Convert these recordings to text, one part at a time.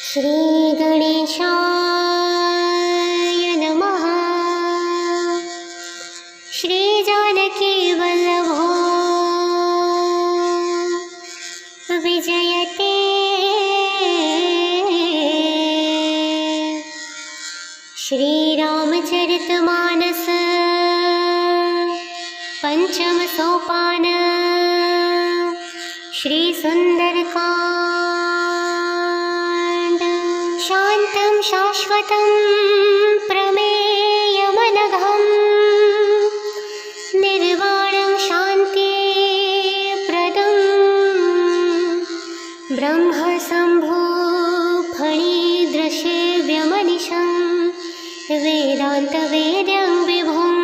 श्री गणेशाय नमः। श्री जानकी वल्लभो विजयते। श्री रामचरितमानस पंचम सोपान श्री सुंदरकांड। शांतं शाश्वतं प्रमेयमनघं निर्वाणं शान्तिप्रदं ब्रह्मशम्भो फणिदृशेव्यमनिशं वेदान्तवेद्यं विभुम्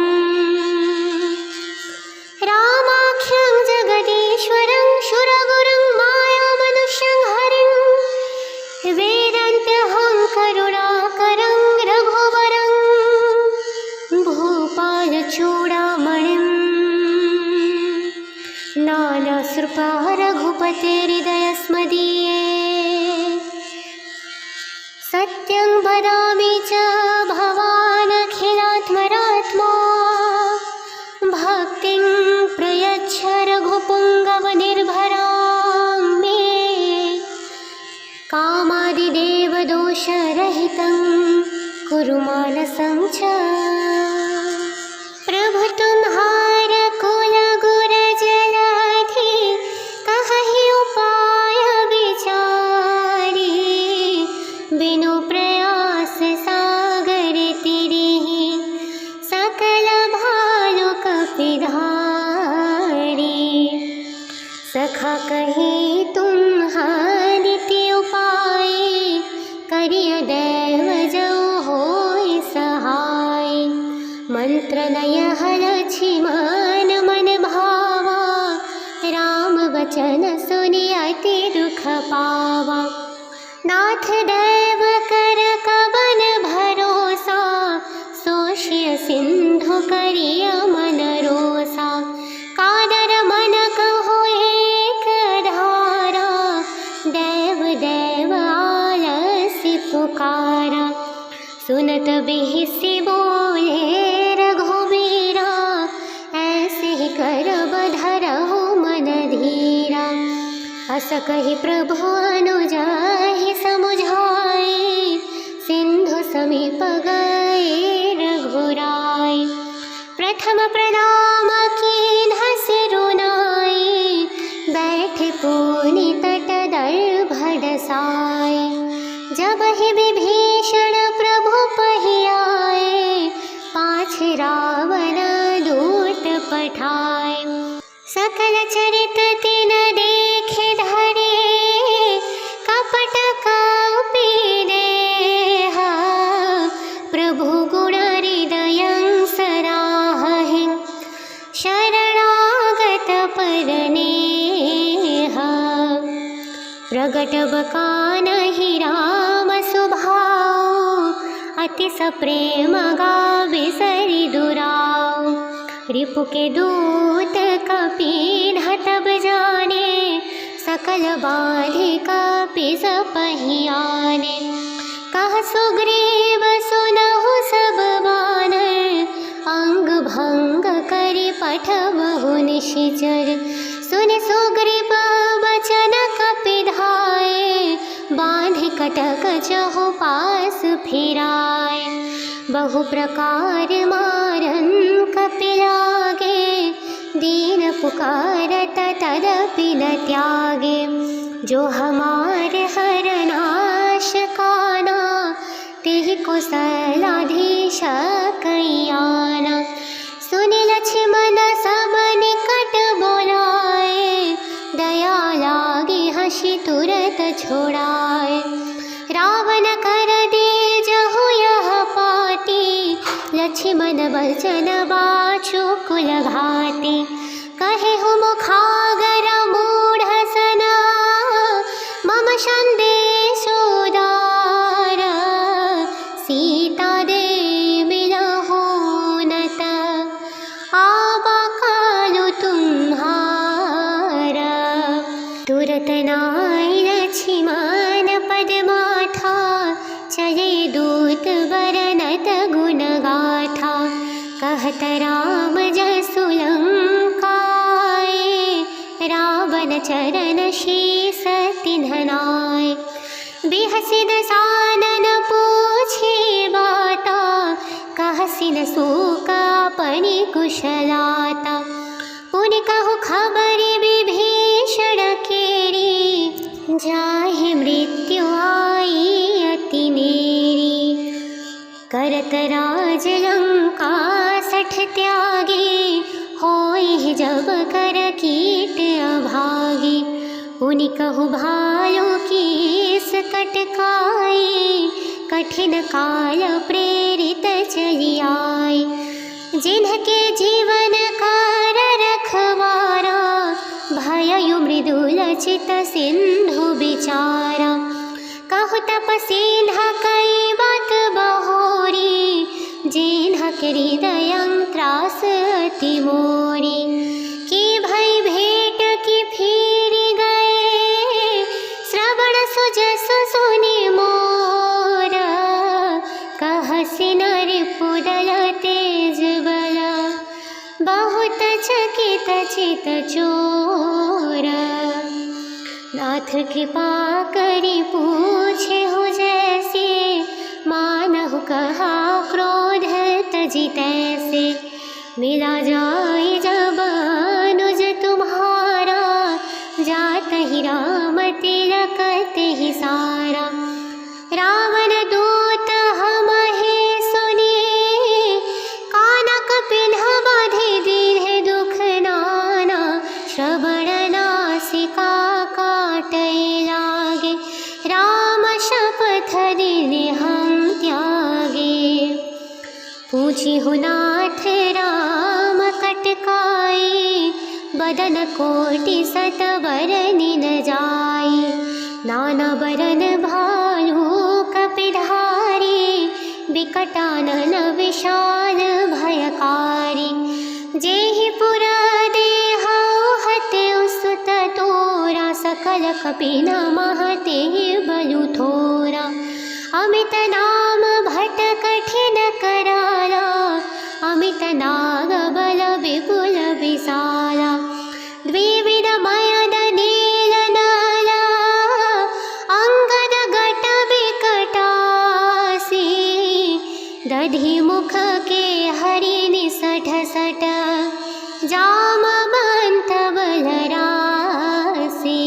रामाख्यं जगदीश्वरं शुरगुरुं मायामनुष्यं हरिं वेदान्त्यहं करुणाकरं रघुवरं भूपालचूडामणिं नानासृपा रघुपतेर्हृदयस्मदीये। सत्यं वदामि च भवानखिलात्मरात्मा भक्तिं प्रयच्छ रघुपुङ्गवनिर्भरां मे कामादिदेवदोषरहितं कुरु मानसं च। प्रभु तुम्हार कुलगुरजलाधि कहहि उपाय विचारी बिनु प्रयास सागर तिरिहि सकल भालु कपिधारी। सखा कही तुम्हारी उपाय करिय देव जो होय सहाय। मंत्र नय लक्ष्मण मन भावा राम वचन सुनि अति दुख पावा। नाथ देव कर कवन भरोसा सोषिय सिंधु करिय मन रोसा। कादर मन कहो एक धारा देव देव आलसी पुकारा। सुनत बिहिसी बोले रघुबीरा ऐसे ही करब धरहु मन धीरा। अस कहि प्रभु अनुजाहि समुझाए सिंधु समीप गए रघुराय। प्रथम प्रणाम कीन्ह सिरुनाई बैठे पूनि तट दर्भ डसाय। जब ही विभीषण प्रभु पहियाए पाछ रावण दूत पठाए। सकल चरित तिन देखे धरे कपट कपि देहा। प्रभु गुण हृदयं सराहहि शरणागत परनेहा। प्रगट बकानहि राम सुभाव अति सप्रेम गावे सरि दुराव। रिपु के दूत कपीन्ह तब जाने सकल बाधि कपि सपहियाने। कह सुग्रीव सुनहु सब बानर अंग भंग करि पठबहु निशिचर। सुनि सुग्रीव वचन कपिधाय बांधि कटक चहु पास फिराय। बहु प्रकार मारन कपि लागे दीन पुकारत तदपि न त्यागे। जो हमारे हरनाश काना तेहि कुशलाधीश कइयाना। सुनि लक्ष्मण सब निकट बोलाए दया लागी हंसी तुरत छोड़ाए। रावण कर दीजहु यह पाती लक्ष्मण बचन बाछु कुल घाती। कहे हूँ मुखागर मूढ़ सना मम संदेश उदार। सीता देवी लहो नत आबा कालु तुम्हारा। तुरत नाई लक्ष्मण पद माथा कहत राम जसु लंकाए, रावण चरण शीस तिन्हनाय। बिहसि दसानन पूछे बाता, कहसि न सूक अपनी कुशलाता। पुनि कहु खबर विभीषण केरी, जाहि मृत्यु आई अति नेरी। करत राज लंका सठ त्यागी, होई जब कर कीट अभागी। पुनि कहु भालो कीस कटकाई, कठिन काल प्रेरित चली आई। जिनके जीवन कर रखवारा, भयउ मृदुल चित सिंधु बिचारा। कहु तपसीन्हा कई बात बहोरी, जिन्हा के हृदय त्रास अति मोरी। कि भई भेंट की फिर गए, श्रवण सुजसु सुनि मोर। कहसि नरिपुदल तेज बल, बहुत चकित चित चोर। नाथ कृपा करि पूछे हो जैसे, मानहु कहा क्रोध तजि तैसे। मिला जाय जब अनुज तुम्हारा, जातहि राम तिलक ही सारा। रावण दूत हमहि सुनी, कानक पिन्ह बधि दीन्ह दुख नाना। श्रवण नासिका काटै लागे, राम शपथ दिने हम त्यागे। पूछिहु नाथ राम कटकाई, बदन कोटि सत बरनि न जाई। नाना बरन भालू कपिधारी, विकटानन विशाल भयकारी। जेहि पुर देहउ हते सुत तोरा, सकल कपि न महते बलु थोरा। अमित नाम भट कठिन कराला, अमित नाग बल विपुल विशाला। द्विविध मयद नील नाला, अंगद घट विकटासी। दधि मुख के हरि निसठ सठ, जामवंत बलरासी।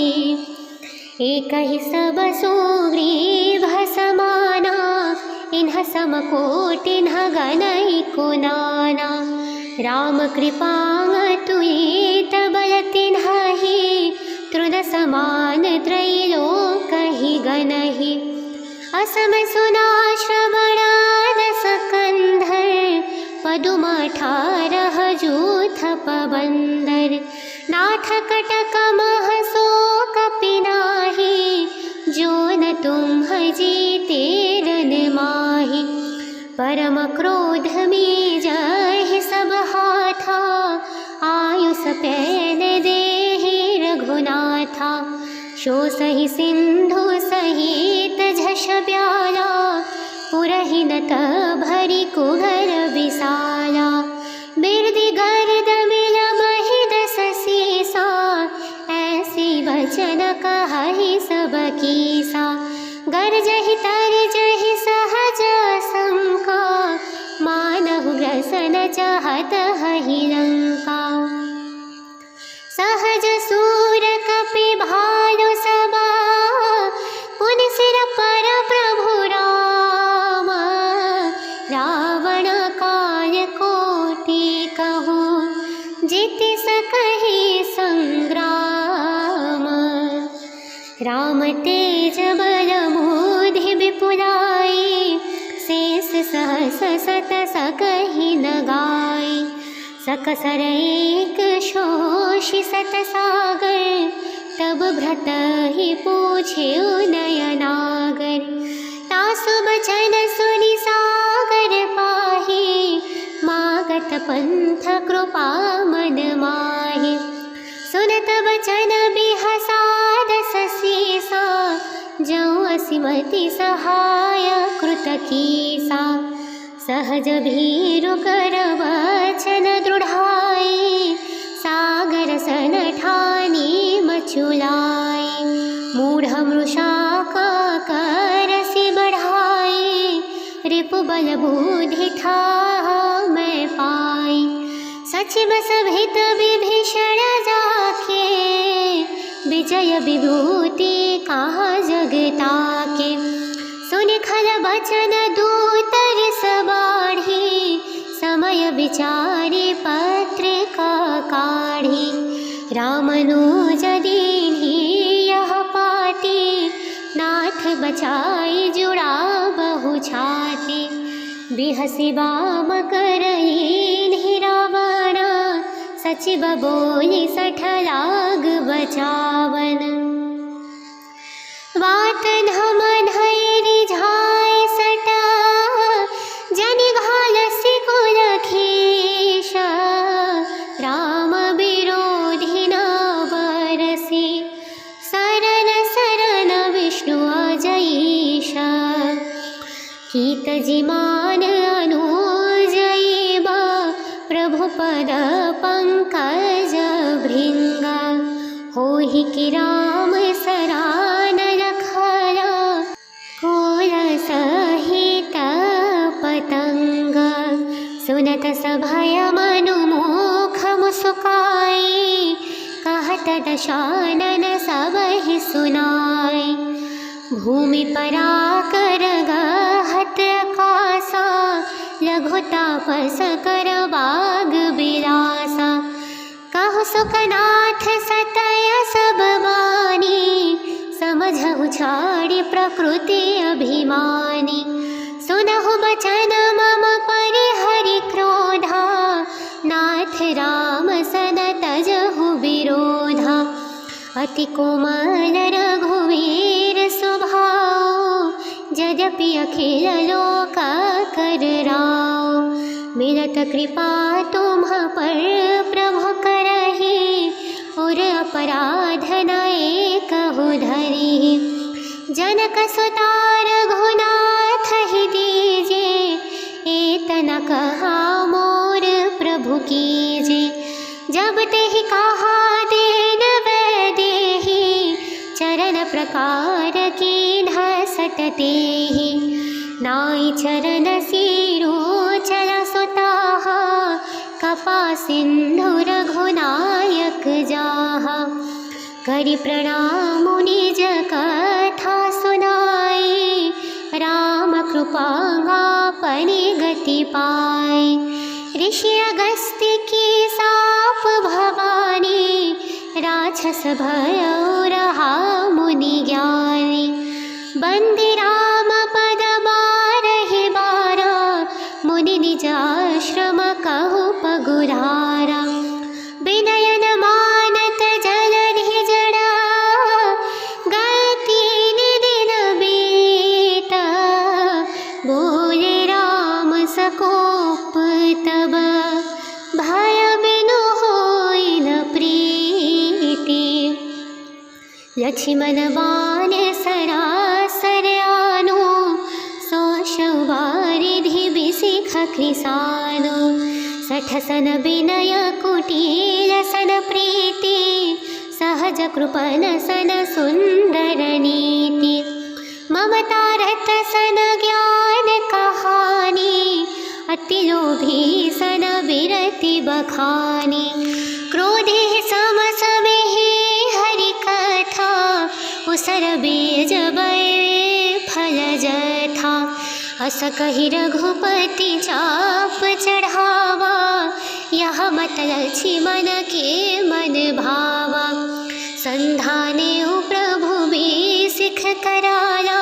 एक ही सब सुग्रीव समाना, इन्ह समकोटिन्ह गणै को नाना। राम कृपा तुलित बल तिन्हि, त्रुद समान त्रैलोक ही गणहि। असम सुना श्रवण सकंधर, पदुम 18 जूथ पबंदर। नाथ कटक मह शोक पिनाहि, जो न तुम्ह जीते रन माहि। परम क्रोध में जहि सब हाथा, आयुष पैन देहि रघुनाथा। शो सहि सिंधु सहित झष ब्याला, पुरहि नत भरि कुहर विशाला। बिरदि गर्द मिल बहि दस सीसा, ऐसी वचन कहहि सब कीसा। गरजहि तरजहि सहज शंका, मानहु ग्रसन चाहत हहि लंका। सहज सूर कपि भालु सबा, पुनि सिर पर प्रभु राम। रावण काल कोटि कहु, जीति सकहि संग्राम। राम तेज बल मोधि विपुलाई, शेष सहस सत सकहि न गाई। सकसर एक शोषि सत सागर, तब भ्रत ही पूछे नयनागर। तासु बचन सुनि सागर पाहि, मागत पंथ कृपा मन माहि। सुनत बचन बिहसाद ससीसा, जौ असिमति सहाय कृत कीसा। सहज भीरु कर वचन दृढ़ाई, सागर सन ठानी मचुलाई। मूढ़ मृषा का करसि बढ़ाई, रिपु बल बुद्धि ठाह मैं पाई। सचिव सभित विभीषण जाके, विजय विभूति कहा जगता के। सुनि खल बचन दूतर सबाढ़ी, समय विचारि पत्रिका काढ़ी। रामनुज दीन्ही यह पाती, नाथ बचाई जुड़ा बहु छाती। बिहसि बाम करईन्हि रावण, सचिव बोली सठ लाग बचावन। वात धम धैर्य झाय सटा, जनि घालसि कुल खीश। राम विरोधी न बरसि, शरण शरण विष्णु अजईश। कीत जिमान अनुजैब, प्रभु पद पंकज भृंग। होहि कि राम सरान लखल, कुल सहित पतंग। सुनत सभय मनु मुख मुस्काई, कहत दशानन सबहि सुनाई। भूमि पराकर गहत कासा, लघु तापस कर बाग बिलासा। कहु सुखनाथ सतय सब बानी, समझहु छाड़ि प्रकृति अभिमानी। सुनहु बचन मम परिहरि क्रोधा, नाथ राम सन तजहु विरोधा। अति कोमल रघुवीर स्वभाव, यद्यपि अखिल लोक कर राव। मिलत कृपा तुम पर प्रभु करहि, और अपराध न एकहु धरि। जनक सुता रघुनाथ ही दीजे, एतन कहा मोर प्रभु कीजे। जब तेहि कहा दीन वैदेही, चरण प्रकार कीन्ह सट तेहि। नाई चरण सिरो चल सुताहा, कपा सिंधु रघुनायक जाहा। करि प्रणाम निज कथा सुनाई, राम कृपा आपनि गति पाई। ऋषि अगस्त्य की साप भवानी, राक्षस भयउ रहा मुनि ज्ञानी। बंदी राम पद बारहि बारा, मुनि निज आश्रम कहु पगुधारा। विनयन मानत जलधि जड़ा, गति निदिन बीता। बोले राम सकोप तब, भय बिनु होई न प्रीति। लक्ष्मण बाण सरासर आनो, सौशौ वारिधि बिसिख कृसानो। सठ सन विनय कुटील सन प्रीति, सहज कृपन सन सुंदर नीति। ममता रत सन ज्ञान कहानी, अति लोभी सन विरति बखानी। क्रोधि सम समिहि हरि कथा, उसर बीज बय फल जथा। अस कहि रघुपति चाप चढ़ावा, यह मत लक्ष्मण के मन भावा। संधाने प्रभु बिसिख कराला,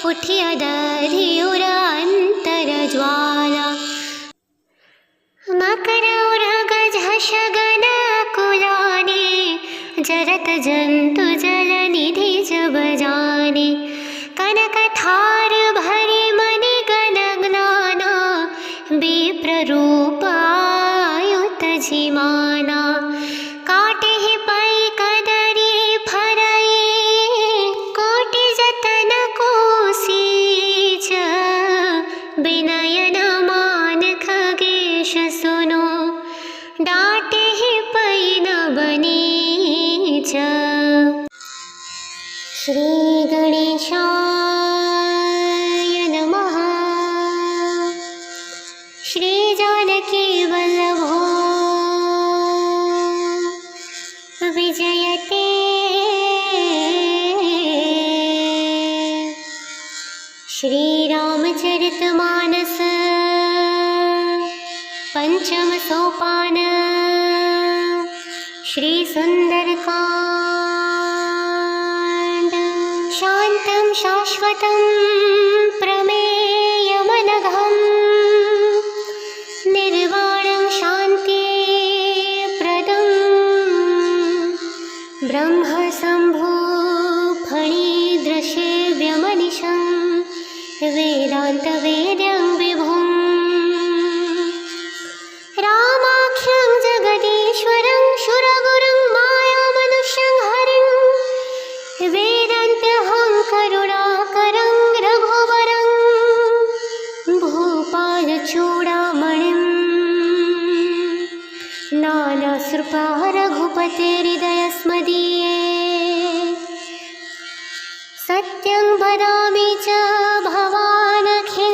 उठिया दधिउर अंतर ज्वाला। मकर उरग झष गण कुलाने, जरत जंतु जल निधि जब जाने। कनक थार भरि मणि गण ज्ञाना, विप्र रूप आयुत झिमाना। काटिहि पै कदरी फरई, कोटि जतन कोसीच। विनयन श्री रामचरितमानस पंचम सोपान श्री सुंदरकांड। शांतं शाश्वतं प्रमेयमनघं निर्वाणं शान्तिप्रदं ब्रह्मशम्भो फणिदृशेव्यमनिशं वेदान्तवेद्यं विभुम् रामाख्यं जगदीश्वरं शूरगुरुं मायामनुष्यं हरिं वेदान्त्यहं करुणाकरं रघुवरं भूपालचूडामणिं नानासृपा रघुपतेर्हृदयस्मदीये सत्यं वदामि च भवानखिलात्मरात्मा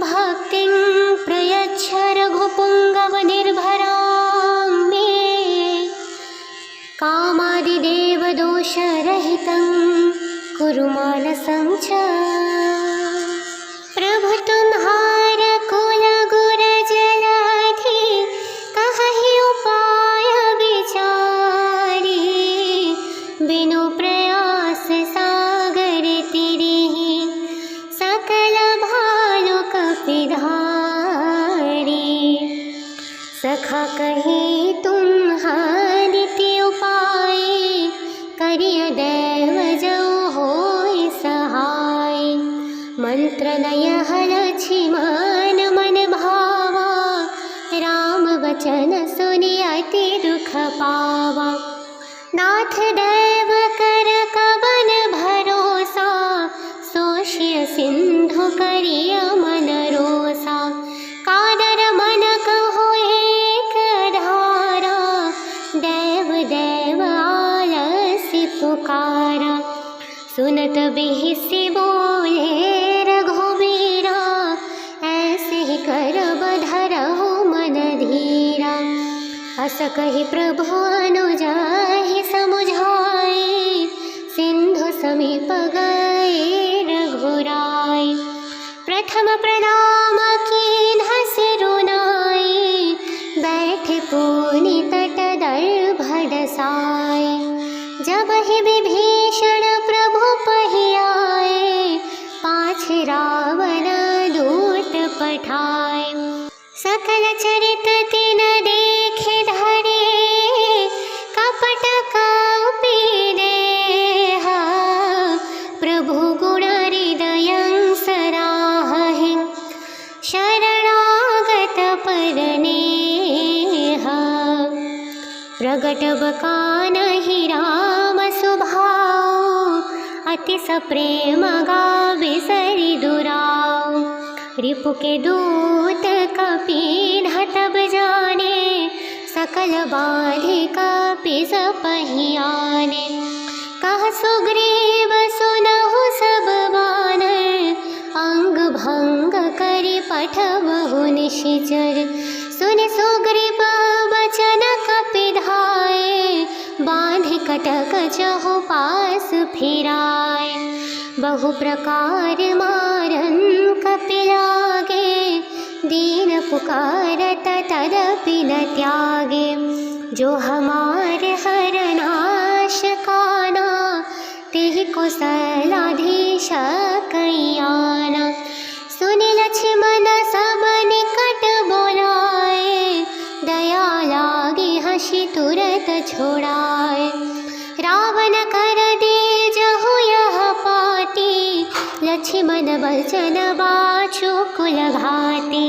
भक्तिं प्रयच्छ रघुपुङ्गवनिर्भरां मे कामादिदेवदोषरहितं कुरु मानसं च। प्रभु तुम्हार कुल गुर जलाधि कहहि उपाय विचारी बिनु प्रयास सागर तिरिहि सकल भालु कपिधारी। सखा कही तुम्हारिति उपाय करिय दैव जो होय सहाय। मंत्र नय लक्ष्मण मन भावा राम वचन सुनि अति दुख पावा। नाथ दैव कर कवन भरोसा सोषिय सिंधु करिय मन रोसा। कादर मन कहो एक धारा दैव दैव आलसी पुकारा। सुनत बिहिसि बोले रघुबीरा ऐसे ही करब धरहु मन धीरा। अस कहि प्रभु अनुजाहि समुझाए सिंधु समीप गए रघुराय। प्रथम प्रणाम कीन्ह सिरुनाई बैठे पुनि तट दर्भ डसाय। जब ही विभीषण प्रभु पहियाए पाछे रावण दूत पठाए। सकल चरित तिन देखे धरे कपट कपि देहा। प्रभु गुण हृदयं सराहहि शरणागत परनेहा। प्रगट बकानहि राम स्वभाव अति सप्रेम गावे सरि दुराव। रिपु के दूत कपीन्ह तब जाने सकल बाधि कपि सपहियाने। कह सुग्रीव सुनहु सब बानर अंग भंग करि पठबहु निशिचर। सुनि सुग्रीव वचन कपिधाय बांधि कटक चहु पास फिराय। बहु प्रकार मारन कपि लागे दीन पुकारत तदपि न त्यागे। जो हमार हरनाश काना तेहि कुशलाधीश कइयाना। सुनि लक्ष्मण सब निकट बोलाए दया लागी हंसी तुरत छोड़ाए। रावण कर दीजहु यह पाती लक्ष्मण बचन बाछु कुल घाती।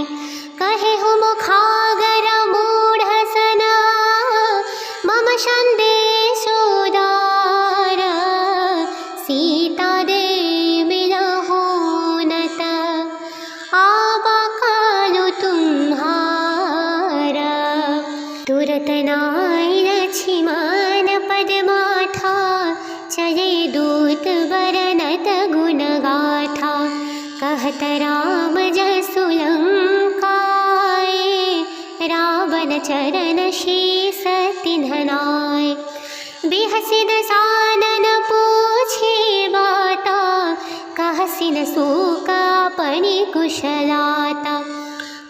कहे हु मुखागर मूढ़ सना मम संदेश उदार। सीता देवी लहुनत आबा कालु तुम्हारा। तुरत नाई लक्ष्मण पद माथा चले दूत बरनत गुण गाथा। कहत राम जसु लंकाए रावण चरण शीस तिन्ह नाय। बिहसि दसानन पूछे बाता हसीन सूका अपनी कुशलाता।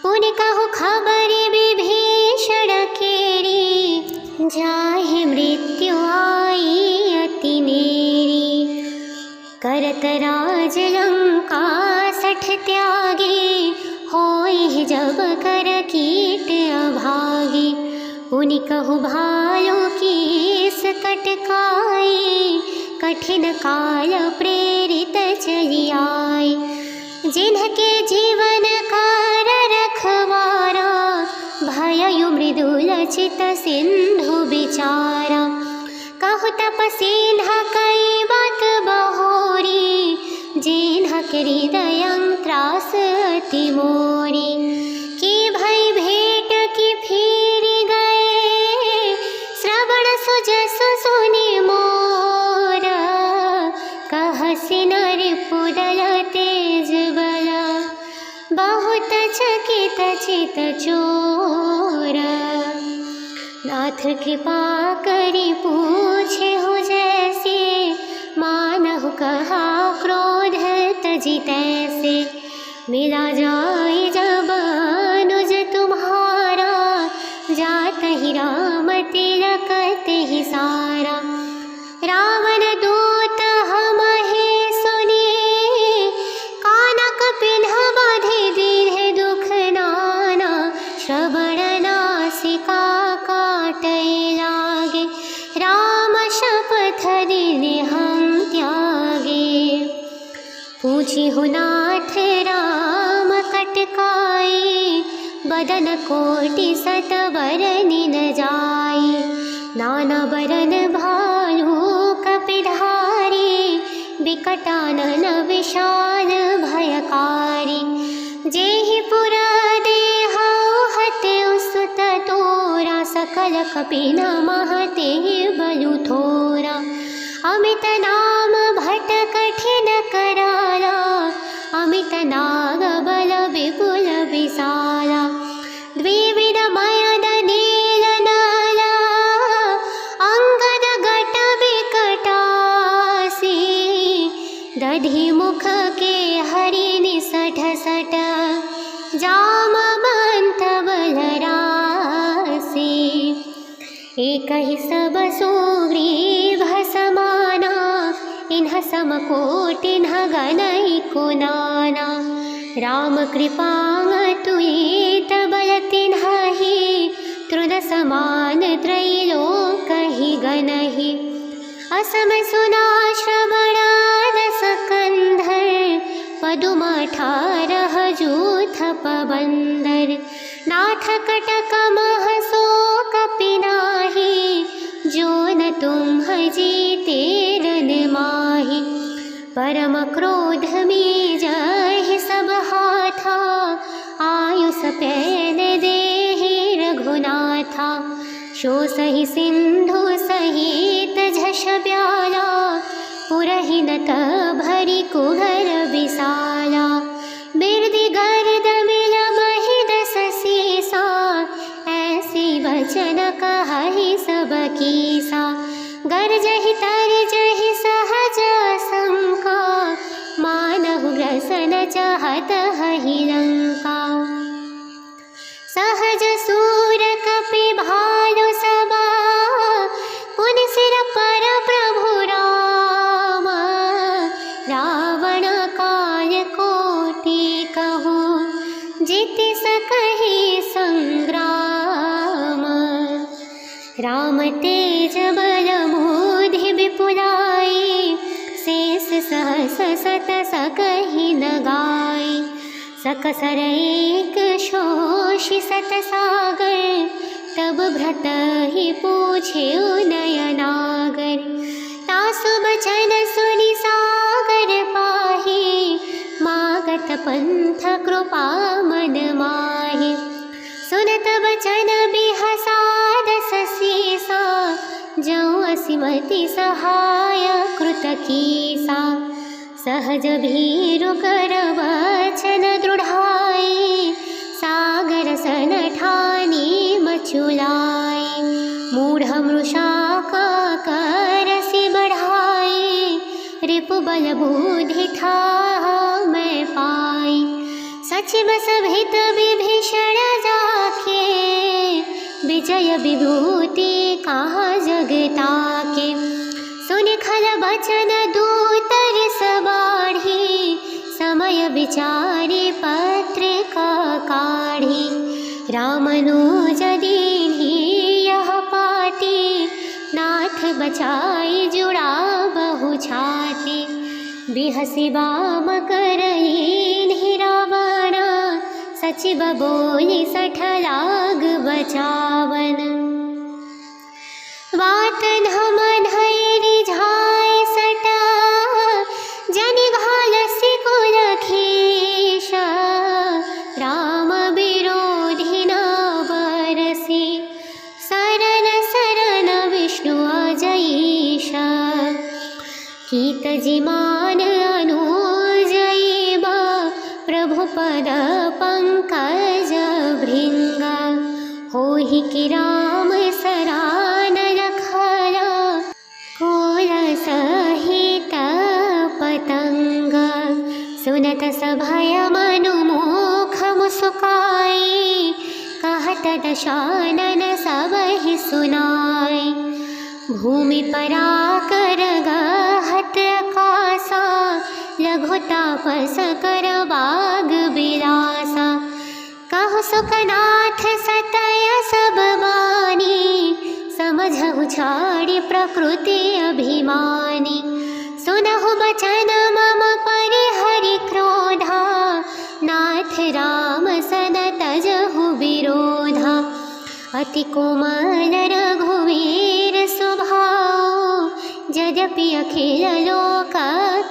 पुनि कहु खबर विभीषण केरी, जाहि मृत्यु आई अति नेरी। करत राज लंका सठ त्यागी, होई जब कर कीट अभागी। पुनि कहु भालो कीस कटकाई, कठिन काल प्रेरित चली आई। जिनके जीवन कार रखवारा, भययु मृदुल चित सिंधु बिचारा। कहु तपसीन्हा कई बात बहोरी, जिन्हा के हृदय त्रास अति मोरी। कि भई भेंट की फिर गए, श्रवण सुजस सुनि मोर। कहसि नरिपुदल तेज बल, बहुत चकित चित चोर। नाथ कृपा करी पूछे हो जैसे, मानहु कहा क्रोध तजी तैसे। मिला जाए जब अनुज तुम्हारा, जात ही राम तिलकत ही सारा। रावण दूत हमहि सुनी, कानक पिन्ह बाधि दीन्ह दुख नाना। श्रवण नासिका काटै लागे, राम शपथ दिने हम त्यागे। पूछी हो नाथ राम कटकाई, बदन कोटि सत बरनि न जाई। नाना बरन भालू कपिधारी, विकटानन विशाल भयकारी। जेहि पुर देहौ हते सुत तोरा, सकल कपि न महते बलु थोरा। अमित नाम भट कठिन कराला, अमित नाग बल विपुल विशाला। द्विविध मयद नील नाला, अंगद घट विकटासी। दधि मुख के हरि निसठ सठ, जामवंत बलरासी। एक ही सब सुग्रीव समाना, इन्ह समकोटिन्ह गणै को नाना। राम कृपा तुयित बल तिन्हि, त्रुद समान त्रैलोक ही गणहि। असम सुना श्रवण रस कंधर, पदुम 18 जूथ पबंदर। नाथ कटक मह शोक पिनाहि, जो न तुम्ह जीते रन माहि। परम क्रोध में जहि सब हाथा, आयुष पैन देहि रघुनाथा। शो सहि सिंधु सहित झष ब्याला, पुरहि नत भरि कुहर विशाला। बिरदि गर्द मिल बहि दस सीसा, ऐसी वचन कहहि सब कीसा। गरजहि तरजहि सहज शंका, मानहु ग्रसन चाहत हहि लंका। सहज सूर कपि भालु सबा, पुनि सिर पर प्रभु राम। रावण काल कोटि कहु, जीति सकहि संग्राम। राम तेज बल मोधि विपुलाई, शेष सहस सत सकहि न गाई। सकसर एक शोषि सत सागर, तब भ्रत ही पूछे नयनागर। तासु बचन सुनि सागर पाहि, मागत पंथ कृपा मन माहि। सुनत बचन बिहसाद ससीसा, जौ असिमति सहाय कृत कीसा। सहज भीरु कर वचन दृढ़ाई, सागर सन ठानी मचुलाई। मूढ़ मृषा का करसि बढ़ाई, रिपु बल बुद्धि ठाह मैं पाई। सचिव सभित विभीषण जाके, विजय विभूति कहा जगता के। सुनि खल बचन दूतर सबाढ़ी, समय विचारी पत्रिका काढ़ी। रामनुज दीन्ही यह पाती, नाथ बचाई जुड़ा बहु छाती। बिहसी बाम करईन्हि रावण, सचिव बोली सठ लाग बचावन। वात धम धैर्य झाय सटा, जनि घालसी कुल खीश। राम विरोधी न बरसी, शरण शरण विष्णु अजईश। कीत जिमान अनुजैब, प्रभु पद पंकज भृंग। होहि कि राम सरान रखल, कुल सहित पतंग। सुनत सभय मनु मुख मुस्काई, कहत दशानन सबहि सुनाई। भूमि पराकर गहत आकाशा, लघु तापस कर बाग बिलासा। कहु सुखनाथ सतय सब बानी, समझहु छाड़ी प्रकृति अभिमानी। सुनहु बचन मम परिहरि क्रोधा, नाथ राम सन तजहु विरोधा। अति कोमल रघुवीर स्वभाव, यद्यपि अखिल लोक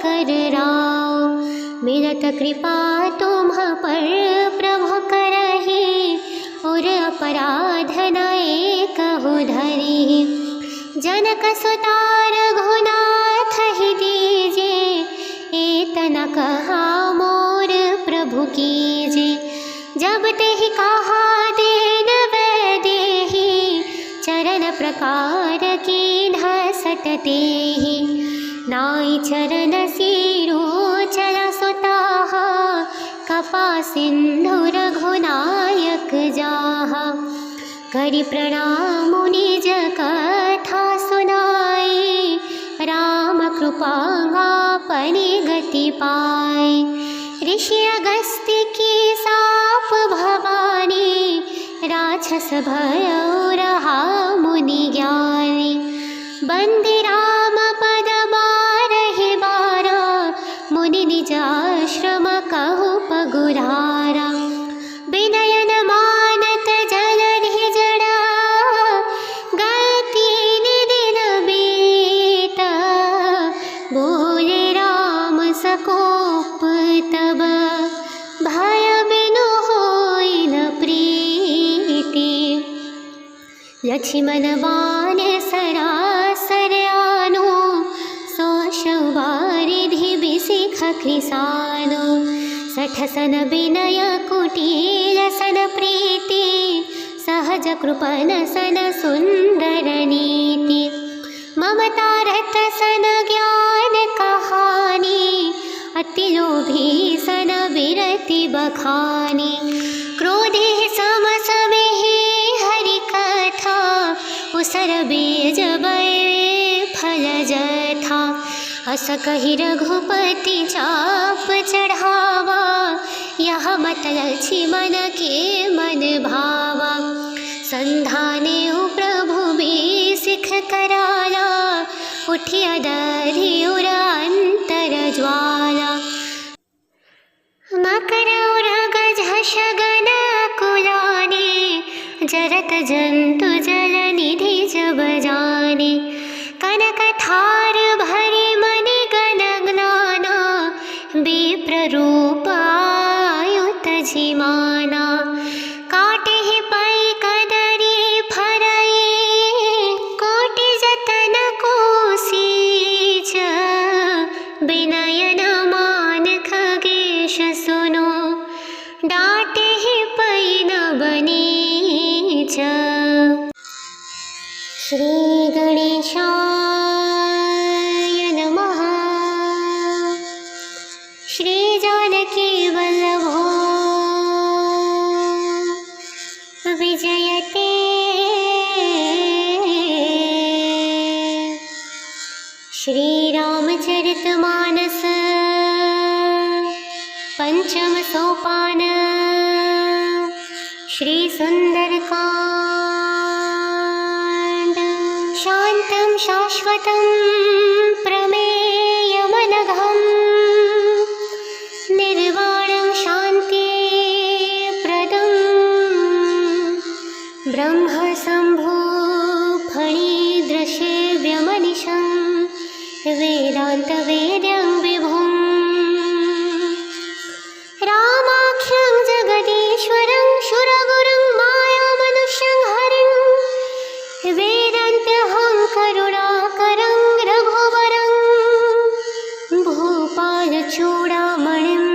कर राव। मिलत कृपा तुम पर प्रभु करहि, और अपराध न एकहु धरि। जनक सुता रघुनाथ ही दीजे, एतन कहा मोर प्रभु कीजे। जब तेहि कहा दीन वैदेही, चरण प्रकार कीन्ह सट तेहि। नाई चरण सिरो चल सुताहा, कपा सिंधु रघुनायक जाहा। करि प्रणाम निज कथा सुनाई, राम कृपा आपनि गति पाई। ऋषि अगस्त्य की साप भवानी, राक्षस भयउ रहा मुनि ज्ञानी। बंदी राम पद बारहि बारा, मुनि निज आश्रम कहु पगुरारा। विनयन मानत जलधि जड़ा, गति निदिन बीता। बोले राम सकोप तब, भय बिनु होई न प्रीति। लक्ष्मण बाण सरासर आनो, सौशौ वारिधि बिसिख कृसानो। सठसन विनय कुटील सन प्रीति, सहज कृपन सन सुंदर नीति। ममता रत सन ज्ञान कहानी, अति लोभी सन विरति बखानी। क्रोधि सम समिहि हरि कथा, उसर बीज बय फल जथा। अस कहि रघुपति चाप चढ़ावा, यह मत लक्ष्मण के मन भावा। संधाने प्रभु बिसिख कराला, उठिया दधिउर अंतर ज्वाला। मकर उरग झष गण कुलाने, जरत जंतु जल निधि जब जाने। कनक थार भरि मणि गण ज्ञाना, विप्र रूप आयुत जिमाना। काटिहि पै कदरी फरई, कोटि जतन कोसीच। विनय न मान खगेश सुनो, डाटिहि पै न बनीच। श्री गणेशाय नमः। श्रीजानकी वल्लभो विजयते। श्रीरामचरितमानस पंचम सोपान श्री सुंदरकांड। शांतं शाश्वतं प्रमेयमनघं निर्वाणं शान्तिप्रदं ब्रह्मशम्भो फणीदृशेव्यमनिशं वेदान्तवेद्यं विभुम् रामाख्यं जगदीश्वरं शूरगुरुं मायामनुष्यं हरिं वेदान्त्यहं करुणाकरं रघुवरं भूपालचूडामणिं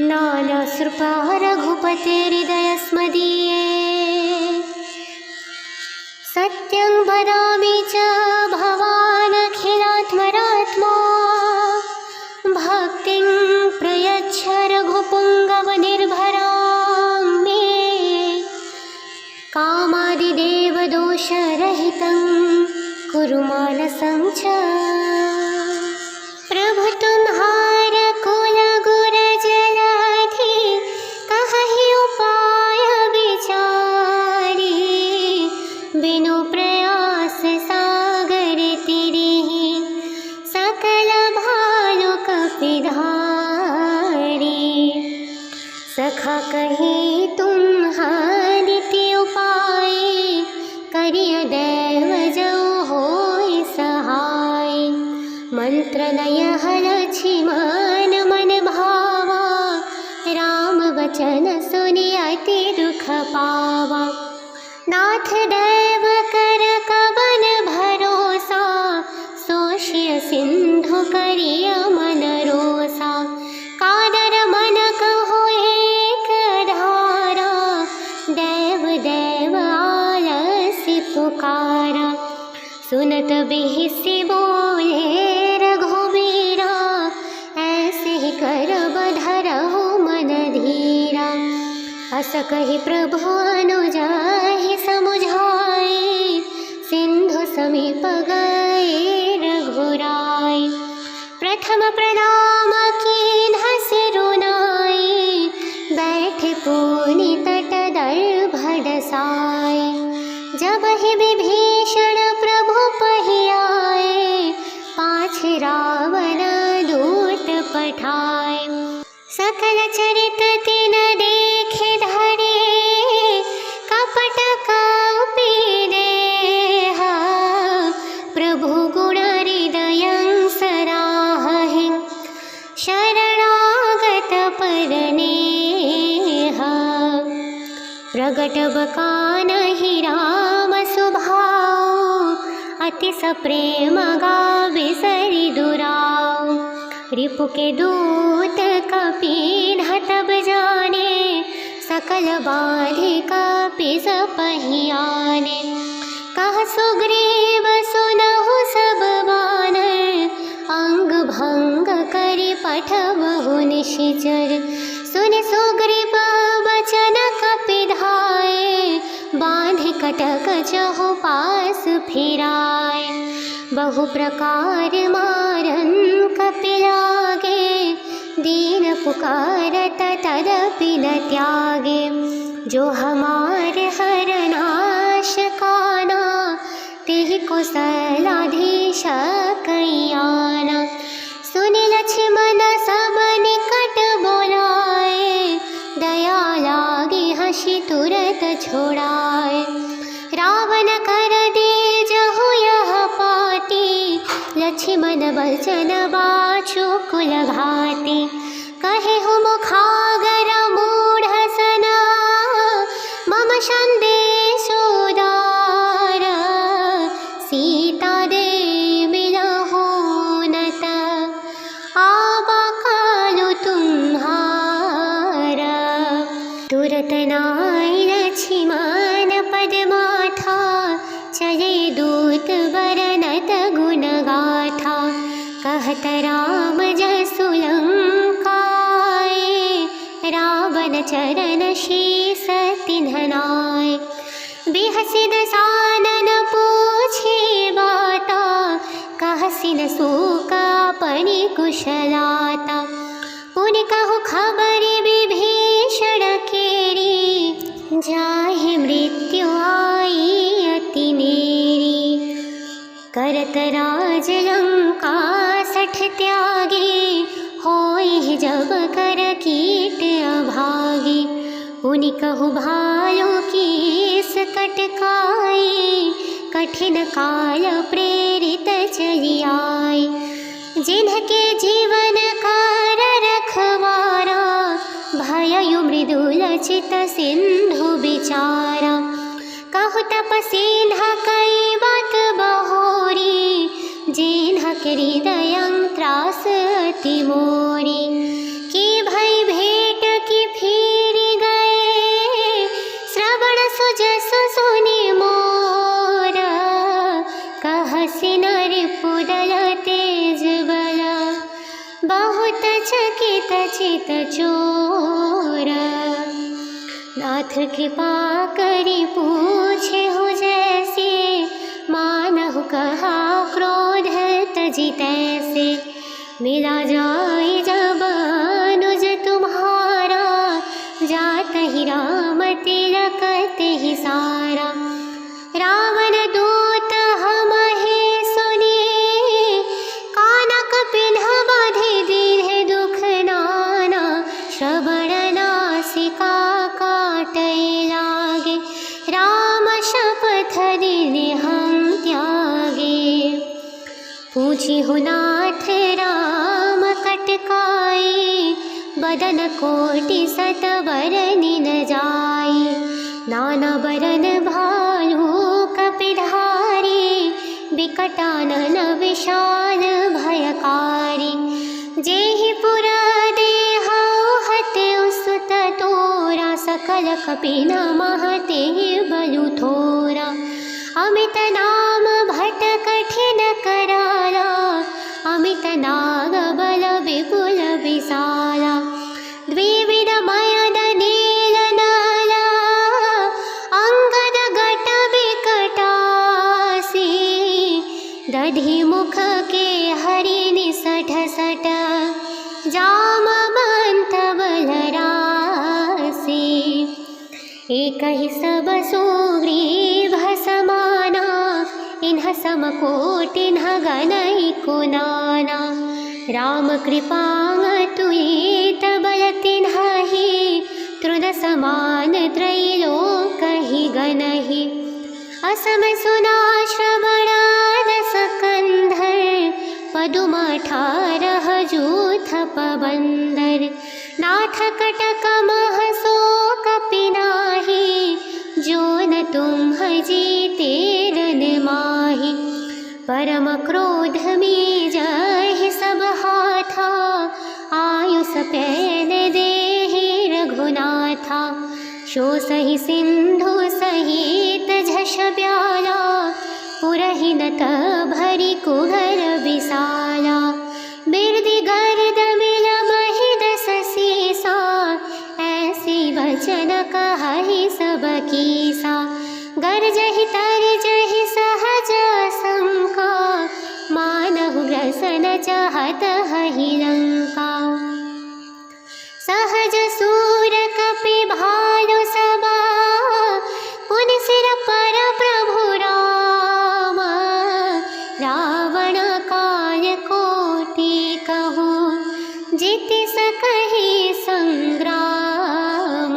नानासृपा रघुपतेर्हृदयस्मदीये। सत्यं वदामि च भवानखिलात्मरात्मा भक्तिं प्रयच्छ रघुपुङ्गवनिर्भरां मे कामादिदेवदोषरहितं कुरु मानसं च। प्रभु तुम्हार कुल गुर जलाधि कहहि उपाय विचारी बिनु प्रयास सागर तिरिहि सकल भालु कपिधारी। सखा कही तुम्हारिति उपाय करिय दैव जो होय सहाय। मंत्र नय लक्ष्मण मन भावा राम वचन सुनि अति दुख पावा। नाथ दैव कर कवन भरोसा सोषिय सिंधु करिय मन रोसा। कादर मन कहो एक धारा दैव दैव आलसी पुकारा। सुनत बिहिसि बोले रघुबीरा ऐसे ही करब धरहु मन धीरा। अस कहि प्रभु अनुजाहि समुझाए सिंधु समीप गए रघुराय। प्रथम प्रणाम कीन्ह सिरुनाई बैठे पूनि तट दर्भ डसाय। जब ही विभीषण प्रभु पहियाए पाछे रावण दूत पठाए। सकल चरित तिन देखे धरे कपट कपि देहा। प्रभु गुण हृदयं सराहहि शरणागत परनेहा। प्रगट बकानहि राम स्वभाव अति सप्रेम गावे सरि दुराव। रिपु के दूत कपीन्ह तब जाने सकल बाधि कपि सपहियाने। कह सुग्रीव सुनहु सब बानर अंग भंग करि पठबहु निशिचर। सुनि सुग्रीव वचन कपिधाय बांधि कटक चहु पास फिराय। बहु प्रकार मारन कपि लागे दीन पुकारत तदपि न त्यागे। जो हमार हरनाश काना तिहि कुशलाधीश कइयाना। सुनि लक्ष्मण सब निकट बोलाए दया लागी हंसी तुरत छोड़ाए। रावण कर दीजहु यह पाती लक्ष्मण बचन बाछु कुल घाती। कहे हु मुखागर मूढ़ सना मम संदेश उदार। सीता देवी लहुनत आबा कालु तुम्हारा। तुरत नाई लक्ष्मण पद माथा चले दूत बरनत गुण गाथा। कह कहत राम जसु लंकाए, रावण चरण शीस तिन्ह नाय। बिहसि दसानन पूछे बाता, कहसि न सूक अपनी कुशलाता। पुनि कहु खबर विभीषण केरी, जाहि मृत्यु आई अति नेरी। करत राज लंका सठ त्यागी, होई जब कर कीट अभागी। पुनि कहु भालो कीस कटकाई, कठिन काल प्रेरित चली आई। जिनके जीवन कर रखवारा, भयउ मृदुल चित सिंधु बिचारा। कहु तपसीन्हा कई बात बहोरी, जिन्ह के हृदय त्रास अति मोरी। की भई भेंट की फिर गए, श्रवण सुजसु सुनि मोर। कहसि नरिपुदल तेज बल, बहुत चकित चित चोर। नाथ कृपा करि पूछे हो जैसे, मानहु कहा क्रोध तजि तैसे। मिला जाय जब अनुज तुम्हारा, जातहि राम तिलक तेहि सारा। रावण दूत हमहि सुनि, कानक पिन्ह बधि दीन्ह दुख नाना। श्रवण नासिका काटय लागे, राम शपथ दिने हम त्यागे। पूछिहु नाथ राम कटकाई, बदन कोटि सत बरनि न जाई। नाना बरन भालू कपिधारी, विकटानन विशाल भयकारी। जेहि पुर देहउ हते सुत तोरा, सकल कपि न महते बलु थोरा। अमित नाम भट कठिन कराला, अमित नाग बल विपुल विशाला। द्विविध मयद नील नाला, अंगद घट विकटासी। दधि मुख के हरि निसठ सठ, जामवंत बलरासी। एक ही सब सुग्रीव समाना, इन्ह समकोटिन्ह गणहि को नाना। राम कृपा तुयित बल तिन्हि, त्रुद समान त्रैलोकहि गणहि। असम सुना श्रवण रस कंधर, पदुम 18 जूथ पबंदर। नाथ कटक मह शोक पिनाहि, जो न तुम्ह जीते रन माहि। परम क्रोध में जहि सब हाथा, आयुष पैन देहि रघुनाथा। शो सहि सिंधु सहित झष ब्याला, पुरहि नत भरि कुहर विशाला। बिरदि गर्द मिल बहि दस सीसा, ऐसी वचन कहहि सब कीसा। गरजहि तरजहि सहज शंका, मानहु ग्रसन चाहत हहि लंका। सहज सूर कपि भालु सबा, पुनि सिर पर प्रभु राम। रावण काल कोटि कहु, जीति सकहि संग्राम।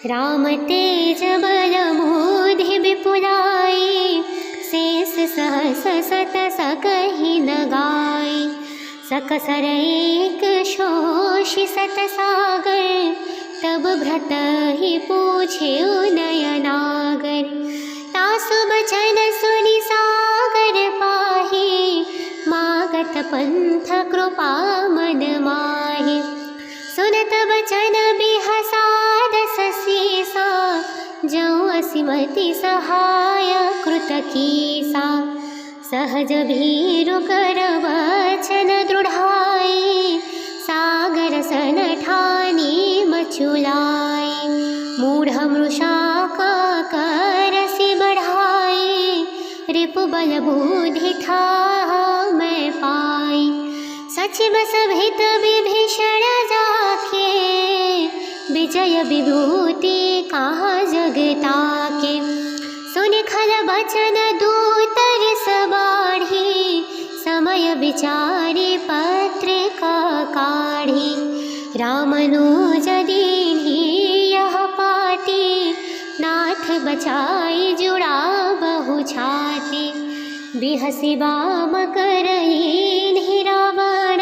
राम तेज बल मोधि विपुलाई, शेष सहस सत सकहि न गाई। सकसर एक शोषि सत सागर, तब भ्रत ही पूछे नयनागर। तासु बचन सुनि सागर पाहि, मागत पंथ कृपा मन माहि। सुनत बचन बिहसाद ससीसा, जौ असिमति सहाय कृत कीसा। सहज भीरु करवत सचिव सभित विभीषण जाके, विजय विभूति कहा जगता के। सुनि खल बचन दूतर सबाढ़ी, समय विचारी पत्रिका काढ़ी। रामनुज दीन्ही यह पाती, नाथ बचाई जुड़ा बहु छाती। बिहसी बाम करईन्हि रावण,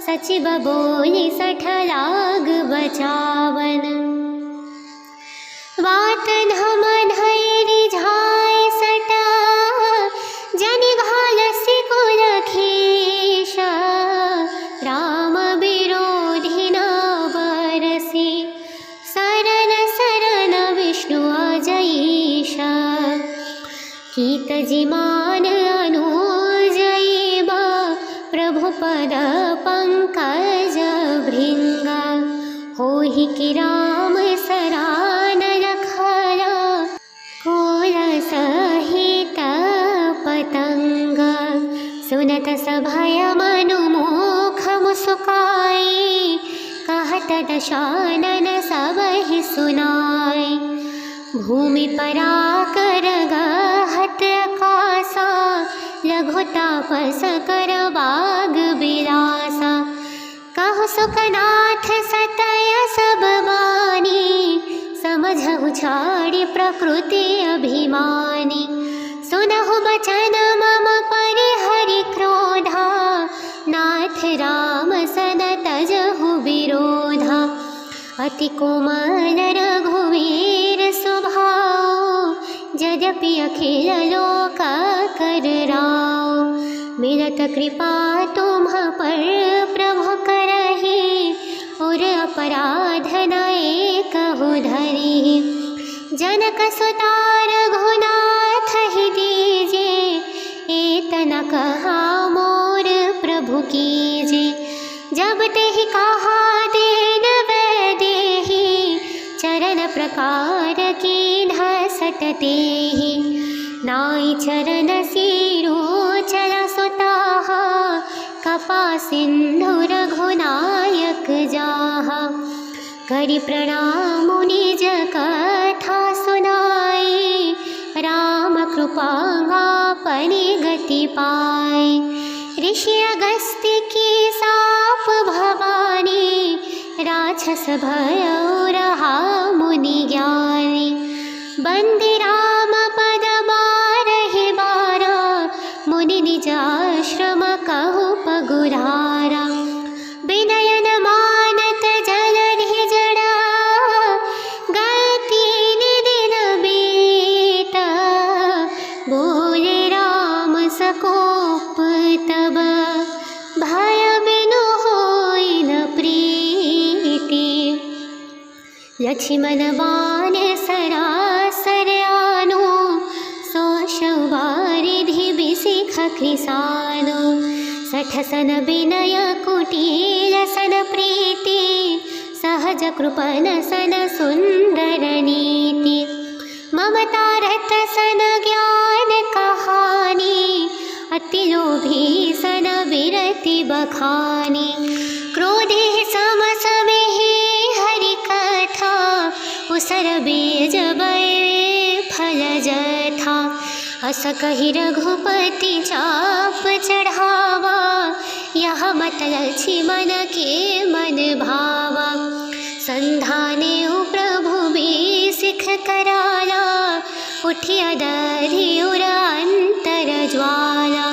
सचिव बोली सठ लाग बचावन। वात धम धैर्य झाय सटा, जनि घालसी कुल खीश। राम विरोधी न बरसी, शरण शरण विष्णु अजईश। कीत जिमान अनुजैब, प्रभु पद पंकज भृंग। होहि कि राम सरान लखल, कुल सहित पतंग। सुनत सभय मनु मुख मुस्काई, कहत दशानन सबहि सुनाई। भूमि पराकर गहत आकासा, लघु तापस कर बाग बिलासा। कहु सुखनाथ सतय सब बानी, समझहु छाड़ी प्रकृति अभिमानी। सुनहु बचन मम परिहरि क्रोधा, नाथ राम सन तजहु विरोधा। अति कोमल रघुवीर स्वभाव, यद्यपि अखिल लोक कर राव। मिलत कृपा तुम पर प्रभु करहि, और अपराध न एकहु धरि। जनक सुता रघुनाथ ही दीजे, एतन कहा मोर प्रभु कीजे। जब तेहि कहा दीन वैदेही, चरण प्रकार कीन्ह सत तेहि। नाई चरण सिरो चल सुताहा, कपा सिंधु रघुनायक जाहा। करि प्रणाम निज कथा सुनाई, राम कृपा आपनि गति पाई। ऋषि अगस्त्य की साप भवानी, राक्षस भयउ रहा मुनि ज्ञानी। बंदी राम पद बारहि बारा, मुनि निज आश्रम कहु पगुरारा। विनयन मानत जलधि जड़ा, गति निदिन बीता। बोले राम सकोप तब, भय बिनु होई न प्रीति। लक्ष्मण बाण सरासर आनो, सौशौ वारिधि बिसिख कृसानो। सठसन विनय कुटील सन प्रीति, सहज कृपन सन सुंदर नीति। ममता रत सन ज्ञान कहानी, अति लोभी सन विरति बखानी। क्रोधि सम समिहि हरि कथा, उसर बीज बय फल जथा। अस कहि रघुपति चाप चढ़ावा, यह मत लक्ष्मण के मन भावा। संधाने प्रभु बिसिख कराला, उठिया दधिउर अंतर ज्वाला।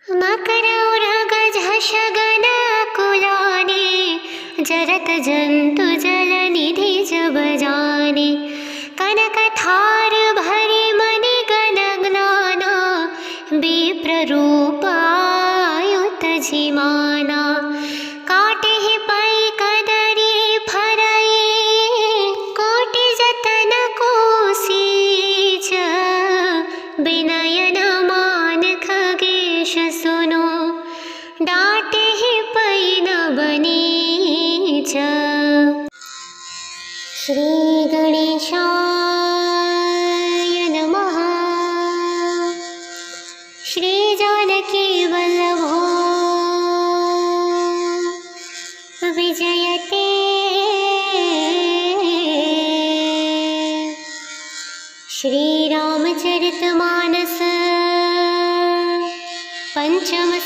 मकर उरग झष गण कुलाने, जरत जंतु जल निधि जब जाने। कनक थार भरि मणि गण ग्लाना, विप्र रूप आयुत झिमाना। काटिहि पै कदरी फरई, कोटि जतन कोसीच। विनयन मान खगेश सुनो, डाटिहि पै न बनीच। श्री गणेशाय नमः। श्री जानकी वल्लभो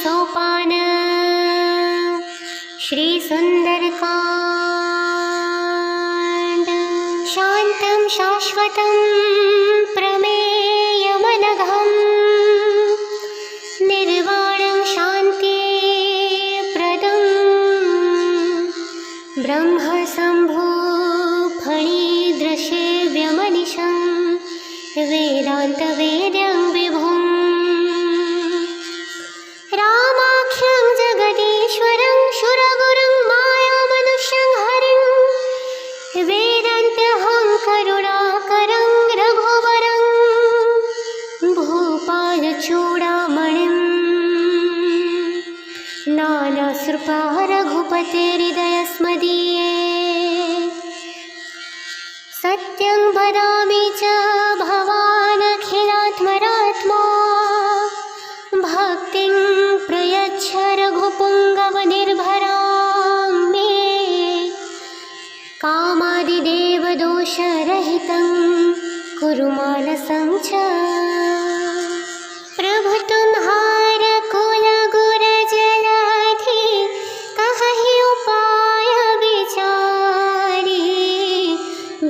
सोपान श्री सुंदरकांड। शांतं शाश्वतं प्रमेयमनघं निर्वाणं शान्तिप्रदं ब्रह्मशम्भो फणीदृशेव्यमनिशं वेदान्तवेद्यं विभुम् रामाख्यं जगदीश्वरं शुरगुरुं मायामनुष्यं हरिं वेदान्त्यहं करुणाकरं रघुवरं भूपालचूडामणिं नानासृपा रघुपतेर्हृदयस्मदीये। सत्यं वदामि च भवानखिलात्मरात्मा भक्तिं प्रयच्छ रघुपुङ्गवनिर्भरां मे कामादिदेवदोषरहितं कुरु मानसं च। प्रभु तुम्हार कुल गुर जलाधि कहहि उपाय विचारी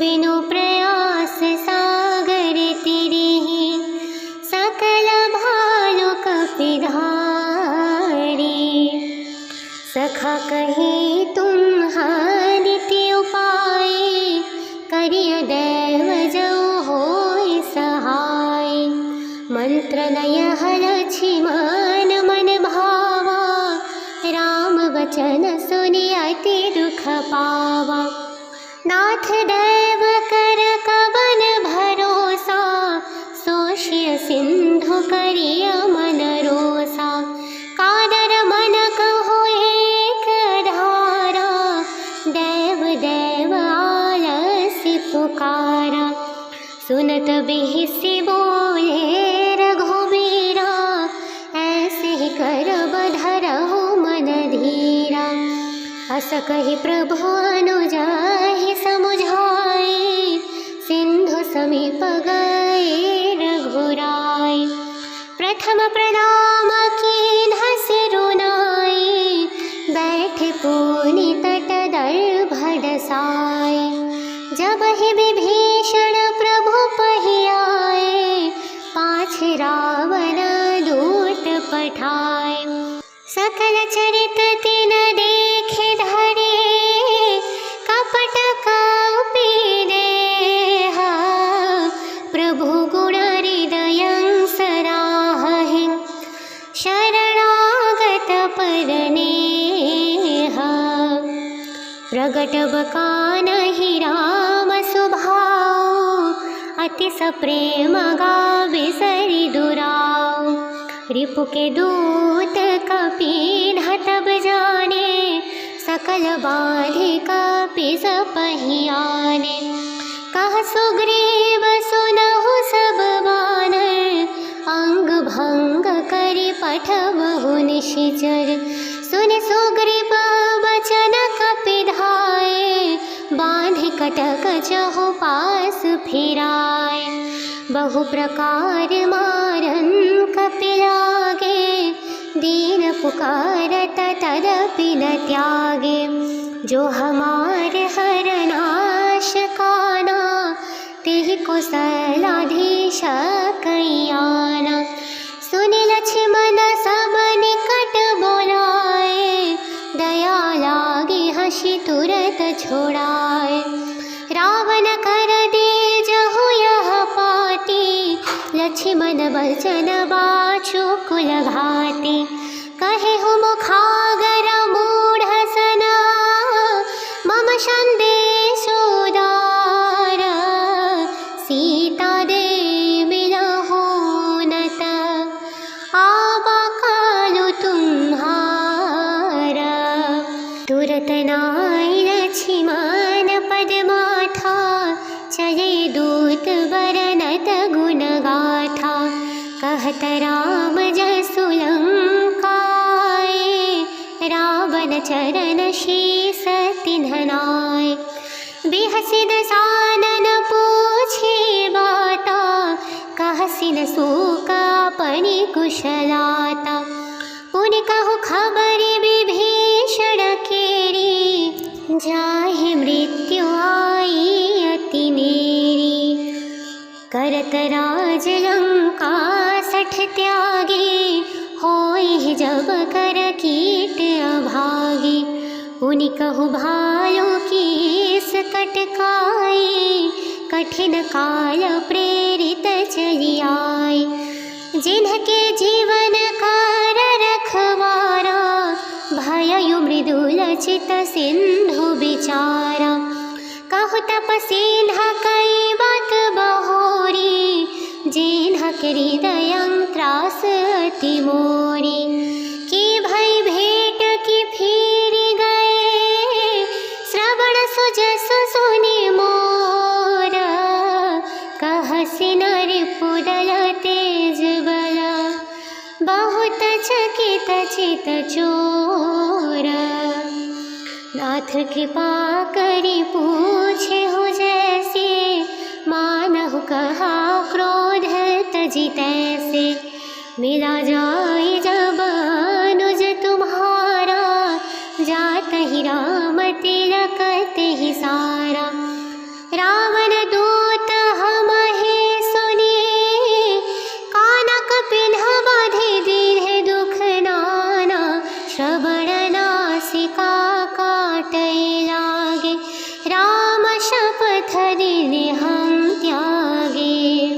बिनु प्रयास सागर तिरिहि सकल भालु कपिधारी। सखा कही तुम्हारिति उपाय करिय दैव जो होय सहाय। मंत्र नय लक्ष्मण मन भावा राम वचन सुनि अति दुख पावा। नाथ दैव कर कवन भरोसा सोषिय सिंधु करिय मन रोसा। कादर मन कहो एक धारा दैव दैव आलसी पुकारा। सुनत बिहिसि बोले रघुबीरा ऐसे ही करब धरहु मन धीरा। अस कहि प्रभु अनुजाहि समुझाए सिंधु समीप गए रघुराय। प्रथम प्रणाम कीन्ह सिरुनाई बैठे पुनि तट दर्भ डसाय। जब ही विभीषण प्रभु पहियाए पाछे रावण दूत पठाए। सकल चरित तिन देखे धरे कपट कपि देहा। प्रभु गुण हृदयं सराहहि शरणागत परनेहा। प्रगट बकानहि राम स्वभाव अति सप्रेम गावे सरि दुराव। रिपु के दूत कपीन्ह तब जाने सकल बाधि कपि सपहियाने। कह सुग्रीव सुनहु सब बानर अंग भंग करि पठबहु निशिचर। सुनि सुग्रीव वचन कपिधाय बांधि कटक चहु पास फिराय। बहु प्रकार मारन कपि लागे दीन पुकारत तदपि न त्यागे। जो हमार हरनाश काना तिहि कुशलाधीश कइयाना। सुनि लक्ष्मण सब निकट बोलाए दया लागी हंसी तुरत छोड़ाए। रावण कर दीजहु यह पाती लक्ष्मण बचन बाछु कुल घाती। कहे हु मुखागर मूढ़ सना मम संदेश उदार। सीता देवी लहुनत आबा कालु तुम्हारा। तुरत नाई लक्ष्मण पद माथा चले दूत बरनत गुण गाथा। कहत राम जसु लंकाए रावण चरण शीस तिन्हनाय। बिहसि दसानन पूछे बाता कहसि न सूका पनि कुशलाता। पुनि जाहि मृत्यु आई अति नेरी, करत राज लंका सठ त्यागी, होई जब कर कीट अभागी। पुनि कहु भालो कीस कटकाई, कठिन काल प्रेरित चली आई। जिनके जीवन कार रखवारा, भययु मृदुल चित सिंधु बिचारा। कहु तपसीन्हा कई बात बहोरी, जिन्हा के हृदयं त्रास अति मोरी। कि भई भेंट की फिर गए, श्रवण सुजस सुनि मोर। कहसि नरिपुदल तेज बल, बहुत चकित चित चोर। नाथ कृपा करि पूछे हो जैसे, मानहु कहा क्रोध तजि तैसे। मिला जाय जब अनुज तुम्हारा, जातहि राम तिलक तेहि सारा। रावण दूत हमहि सुनि, कानक पिन्ह बाधि दीन्ह दुख नाना। श्रवण नासिका काटय लागे, राम शपथ दिने हम त्यागे।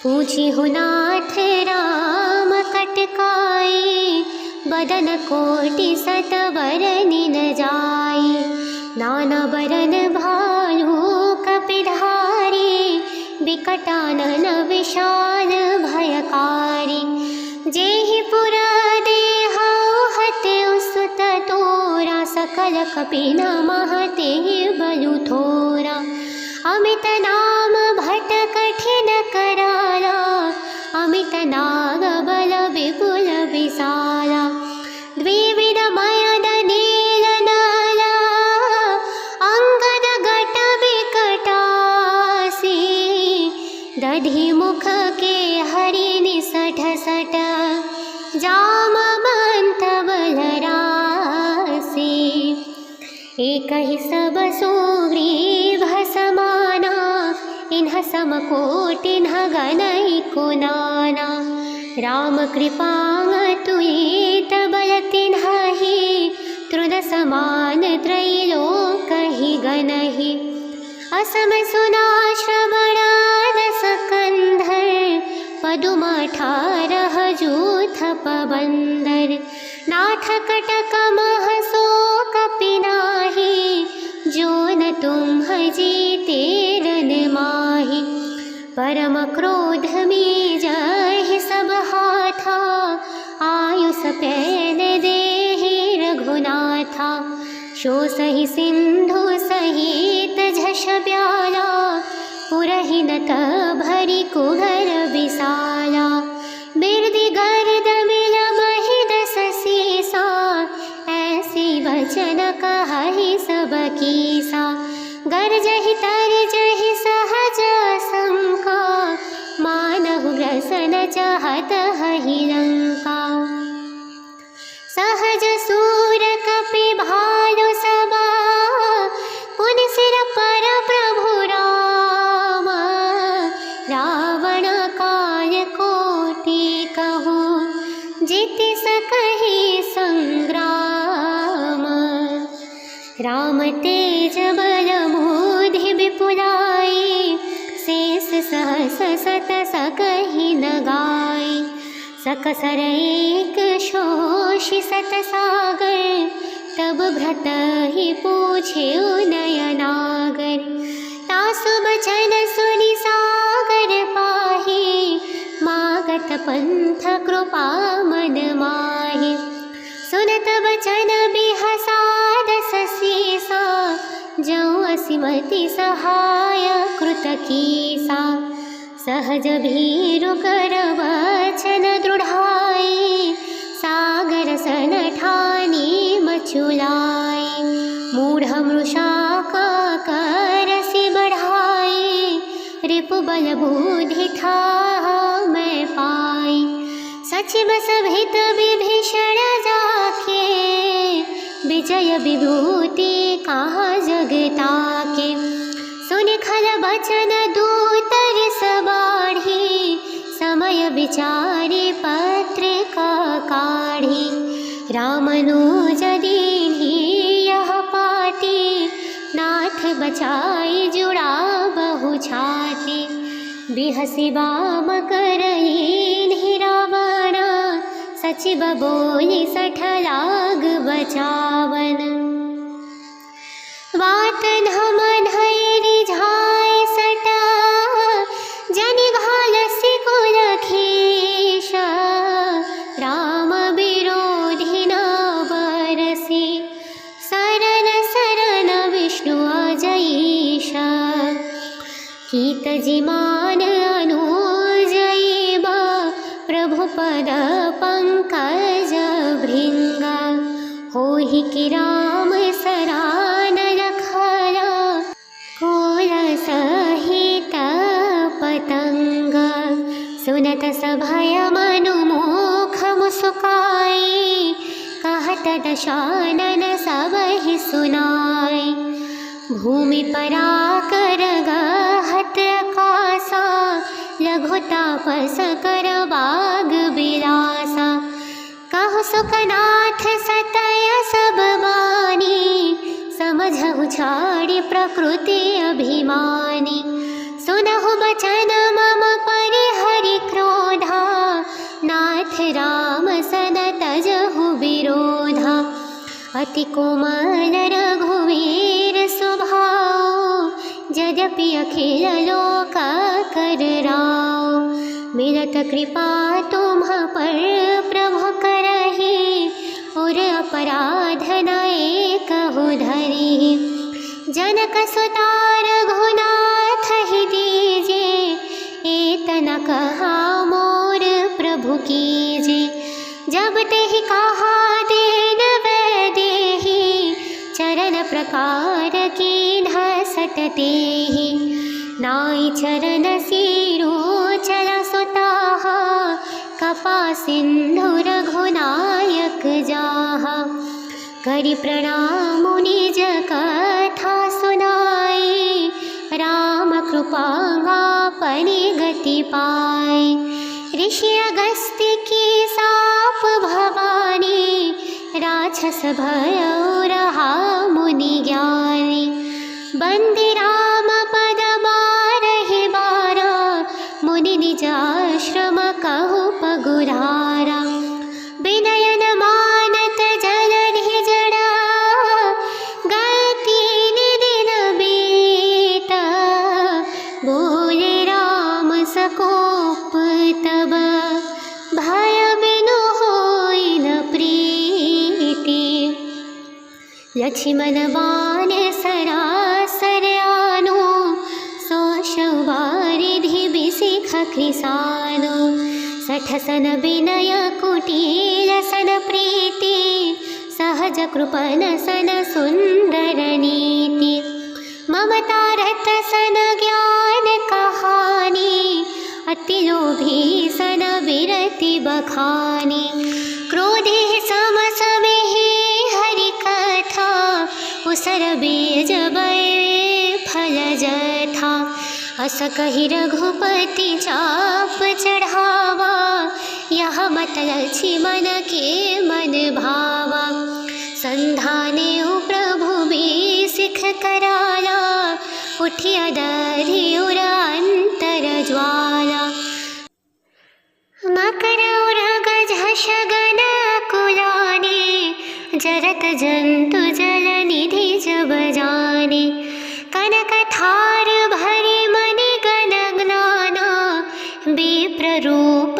पूछिहु नाथ राम कटकाई, बदन कोटि सत बरनि न जाई। नाना बरन भालू कपिधारी, बिकटानन विशाल भयकारी। जेहि पुर देहउ हते सुत तोरा, सकल कपि न महते बलु थोरा। अमित नाम भट कठिन कराला, अमित नाग बल विपुल विशाला। द्विविध मयद नील नाला, अंगद घट बिकटासी। दधि मुख के हरि निसठ सठ, जामवंत बलरासी। एक ही सब सुग्रीव समाना, इन्ह समकोटिन्ह गणै को नाना। राम कृपा तुयित बल तिन्हि, त्रुद समान त्रैलोक ही गणहि। असम सुना श्रवण रस कंधर, पदुम 18 जूथ पबंदर। नाथ कटक मह शोक पिनाहि, जो न तुम्ह जीते रन माहि। परम क्रोध में जहि सब हाथा, आयुष पैन देहि रघुनाथा। शो सहि सिंधु सहित झष ब्याला, पुरहि नत भरि कुहर विशाला। बिरदि गर्द मिल महिद ससीसा, ऐसी वचन कहहि सब कीसा। गरजहि तरजहि सहज शंका, मानहु ग्रसन चाहत हहि लंका। सहज सूर कपि भालु सबा, पुनि सिर पर प्रभु राम। रावण काल कोटि कहु, जीति सकहि संग्राम। राम तेज बल बुद्धि विपुलाई, शेष सहस सत सकहि न गाई। सकसर एक शोषि सत सागर, तब भ्रत ही पूछे नयनागर। तासु बचन सुनि सागर पाहि, मागत पंथ कृपा मन माहि। सुनत बचन बिहसाद ससीसा, जौ असिमति सहाय कृत कीसा। सहज भीरु कर वचन दृढ़ाई, सागर सन ठानी मचुलाई। मूढ़ मृषा का करसि बढ़ाई, रिपु बल बुद्धि था मैं पाई। सचिव सभित विभीषण जाके, विजय विभूति कहा जगता के। सुन खल बचन दूतर सबाढ़ी, समय विचारे पत्रिका काढ़ी। रामनुज दीन्ही यह पाती, नाथ बचाई जुड़ा बहु छाती। बिहसी बाम करईन्हि रावण, सचिव बोली सठ लाग बचावन। वात धम धैर्य झाय सटा, जनि घालसी कुल खीश। राम विरोधी न बरसी, शरण शरण विष्णु अजईश। कीत जिमान अनुजैब, प्रभु पद पंकज भृंग। होहि कि राम सरान लखल, कुल सहित पतंग। सुनत सभय मनु मुख मुस्काई, कहत दशानन सबहि सुनाई। भूमि पराकर गहत आकाशा, लघु तापस कर बाग बिलासा। कहु सुखनाथ सतय सब बानी, समझहु छाड़ि प्रकृति अभिमानी। सुनहु बचन मम परिहरि क्रोधा, नाथ राम सन तजहु विरोधा। अति कोमल रघुवीर स्वभाव, यद्यपि अखिल लोक कर राव। मिलत कृपा तुम पर प्रभु करहि, और अपराध न एकहु धरि। जनक सुता रघुनाथ ही दीजे, एतन कहा मोर प्रभु कीजे। जब तेहि कहा दीन वैदेही, चरण प्रकार कीन्ह सत तेहि। नाई चरण सिरो चल सुताहा, कपा सिंधु रघुनायक जाहा। करि प्रणाम निज कथा सुनाई, राम कृपा आपनि गति पाई। ऋषि अगस्त्य की साप भवानी, राक्षस भयउ रहा मुनि ज्ञानी। बंदी राम पद बारहि बारा, मुनि निज आश्रम कहु पगुरारा। विनयन मानत जलधि जड़ा, गति निदिन बीता। बोले राम सकोप तब, भय बिनु होई न प्रीति। लक्ष्मण बाण सरासर आनो, सौशौ वारिधि बिसिख कृसानो। सठसन विनय कुटील सन प्रीति, सहज कृपन सन सुंदर नीति। ममता रत सन ज्ञान कहानी, अति लोभी सन विरति बखानी। क्रोधे सम समेहि हरि कथा, उसर बीज बये फल जथा। अस कहि रघुपति चाप चढ़ावा, यह मत लक्ष्मण के मन भावा। संधाने प्रभु बिसिख कराला, उठिया दधिउर अंतर ज्वाला। मकर उरग झष गण कुलाने, जरत जंतु जल निधि जब जाने। कनक थार भरि मणि गण ग्नाना, विप्र रूप